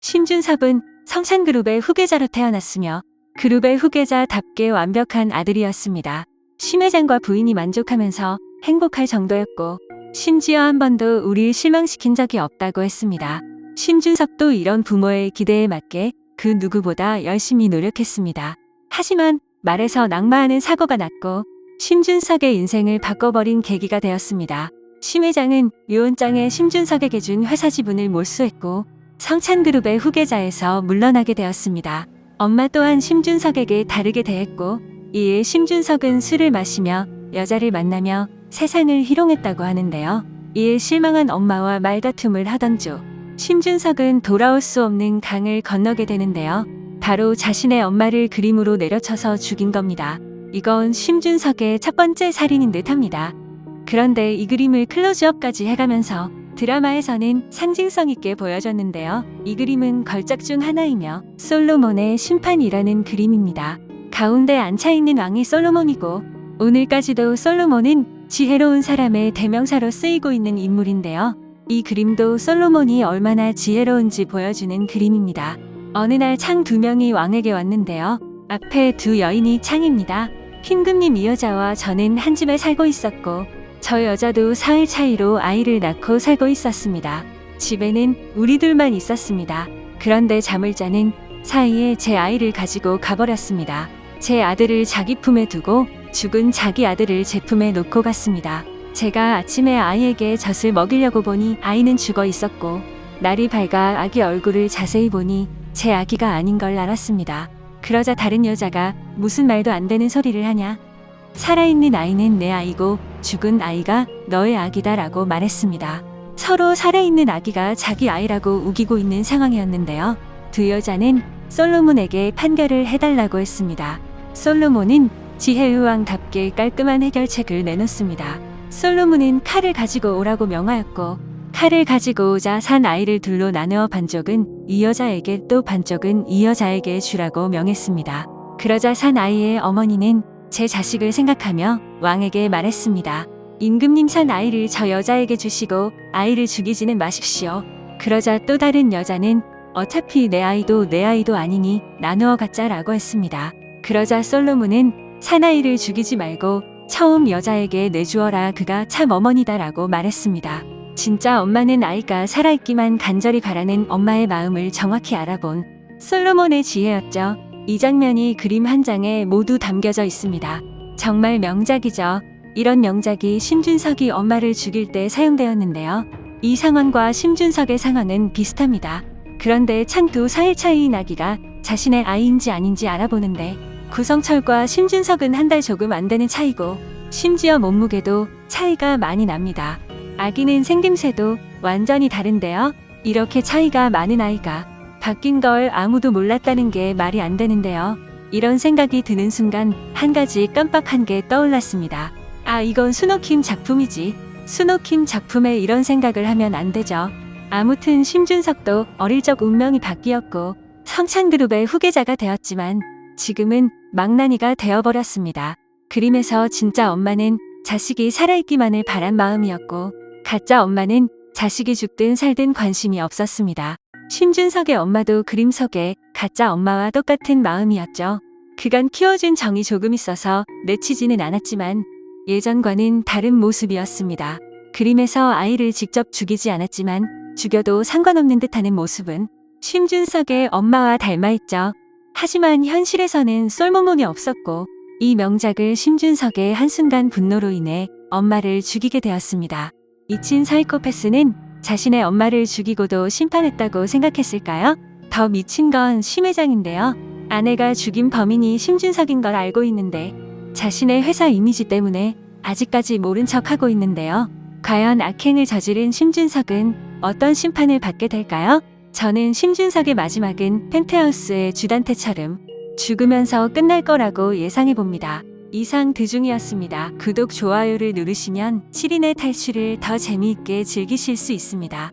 심준섭은 성찬그룹의 후계자로 태어났으며 그룹의 후계자답게 완벽한 아들이었습니다. 심 회장과 부인이 만족하면서 행복할 정도였고 심지어 한 번도 우리를 실망시킨 적이 없다고 했습니다. 심준섭도 이런 부모의 기대에 맞게 그 누구보다 열심히 노력했습니다. 하지만 말에서 낙마하는 사고가 났고 심준석의 인생을 바꿔버린 계기가 되었습니다. 심 회장은 유언장에 심준석에게 준 회사 지분을 몰수했고 성찬그룹의 후계자에서 물러나게 되었습니다. 엄마 또한 심준석에게 다르게 대했고 이에 심준석은 술을 마시며 여자를 만나며 세상을 희롱했다고 하는데요. 이에 실망한 엄마와 말다툼을 하던 중 심준석은 돌아올 수 없는 강을 건너게 되는데요. 바로 자신의 엄마를 그림으로 내려쳐서 죽인 겁니다. 이건 심준석의 첫 번째 살인인 듯합니다. 그런데 이 그림을 클로즈업까지 해가면서 드라마에서는 상징성 있게 보여줬는데요. 이 그림은 걸작 중 하나이며 솔로몬의 심판이라는 그림입니다. 가운데 앉혀있는 왕이 솔로몬이고 오늘까지도 솔로몬은 지혜로운 사람의 대명사로 쓰이고 있는 인물인데요. 이 그림도 솔로몬이 얼마나 지혜로운지 보여주는 그림입니다. 어느 날 창 2명이 왕에게 왔는데요. 앞에 2 여인이 창입니다. 흰금님 이 여자와 저는 한 집에 살고 있었고 저 여자도 사흘 차이로 아이를 낳고 살고 있었습니다. 집에는 우리 둘만 있었습니다. 그런데 자물쇠는 사이에 제 아이를 가지고 가버렸습니다. 제 아들을 자기 품에 두고 죽은 자기 아들을 제 품에 놓고 갔습니다. 제가 아침에 아이에게 젖을 먹이려고 보니 아이는 죽어 있었고 날이 밝아 아기 얼굴을 자세히 보니 제 아기가 아닌 걸 알았습니다. 그러자 다른 여자가 무슨 말도 안 되는 소리를 하냐? 살아있는 아이는 내 아이고 죽은 아이가 너의 아기다 라고 말했습니다. 서로 살아있는 아기가 자기 아이라고 우기고 있는 상황이었는데요. 2 여자는 솔로몬에게 판결을 해달라고 했습니다. 솔로몬은 지혜의왕답게 깔끔한 해결책을 내놓습니다. 솔로몬은 칼을 가지고 오라고 명하였고 칼을 가지고 오자 산 아이를 둘로 나누어 반쪽은 이 여자에게 또 반쪽은 이 여자에게 주라고 명했습니다. 그러자 산 아이의 어머니는 제 자식을 생각하며 왕에게 말했습니다. 임금님 산 아이를 저 여자에게 주시고 아이를 죽이지는 마십시오. 그러자 또 다른 여자는 어차피 내 아이도 아니니 나누어 갖자라고 했습니다. 그러자 솔로몬은 사나이를 죽이지 말고 처음 여자에게 내주어라 그가 참 어머니다라고 말했습니다. 진짜 엄마는 아이가 살아있기만 간절히 바라는 엄마의 마음을 정확히 알아본 솔로몬의 지혜였죠. 이 장면이 그림 한 장에 모두 담겨져 있습니다. 정말 명작이죠. 이런 명작이 심준석이 엄마를 죽일 때 사용되었는데요. 이 상황과 심준석의 상황은 비슷합니다. 그런데 창두 4일 차이인 아기가 자신의 아이인지 아닌지 알아보는데 구성철과 심준석은 한 달 조금 안 되는 차이고 심지어 몸무게도 차이가 많이 납니다. 아기는 생김새도 완전히 다른데요. 이렇게 차이가 많은 아이가 바뀐 걸 아무도 몰랐다는 게 말이 안 되는데요. 이런 생각이 드는 순간 한 가지 깜빡한 게 떠올랐습니다. 아, 이건 순옥킴 작품이지. 순옥킴 작품에 이런 생각을 하면 안 되죠. 아무튼 심준석도 어릴 적 운명이 바뀌었고 성찬그룹의 후계자가 되었지만 지금은 망나니가 되어버렸습니다. 그림에서 진짜 엄마는 자식이 살아있기만을 바란 마음이었고 가짜 엄마는 자식이 죽든 살든 관심이 없었습니다. 심준석의 엄마도 그림 속의 가짜 엄마와 똑같은 마음이었죠. 그간 키워준 정이 조금 있어서 내치지는 않았지만 예전과는 다른 모습이었습니다. 그림에서 아이를 직접 죽이지 않았지만 죽여도 상관없는 듯하는 모습은 심준석의 엄마와 닮아있죠. 하지만 현실에서는 솔로몬이 없었고 이 명작을 심준석의 한순간 분노로 인해 엄마를 죽이게 되었습니다. 미친 사이코패스는 자신의 엄마를 죽이고도 심판했다고 생각했을까요? 더 미친 건 심 회장인데요. 아내가 죽인 범인이 심준석인 걸 알고 있는데 자신의 회사 이미지 때문에 아직까지 모른 척하고 있는데요. 과연 악행을 저지른 심준석은 어떤 심판을 받게 될까요? 저는 심준석의 마지막은 펜트하우스의 주단태처럼 죽으면서 끝날 거라고 예상해봅니다. 이상 드중이었습니다. 구독, 좋아요를 누르시면 시린의 탈출을 더 재미있게 즐기실 수 있습니다.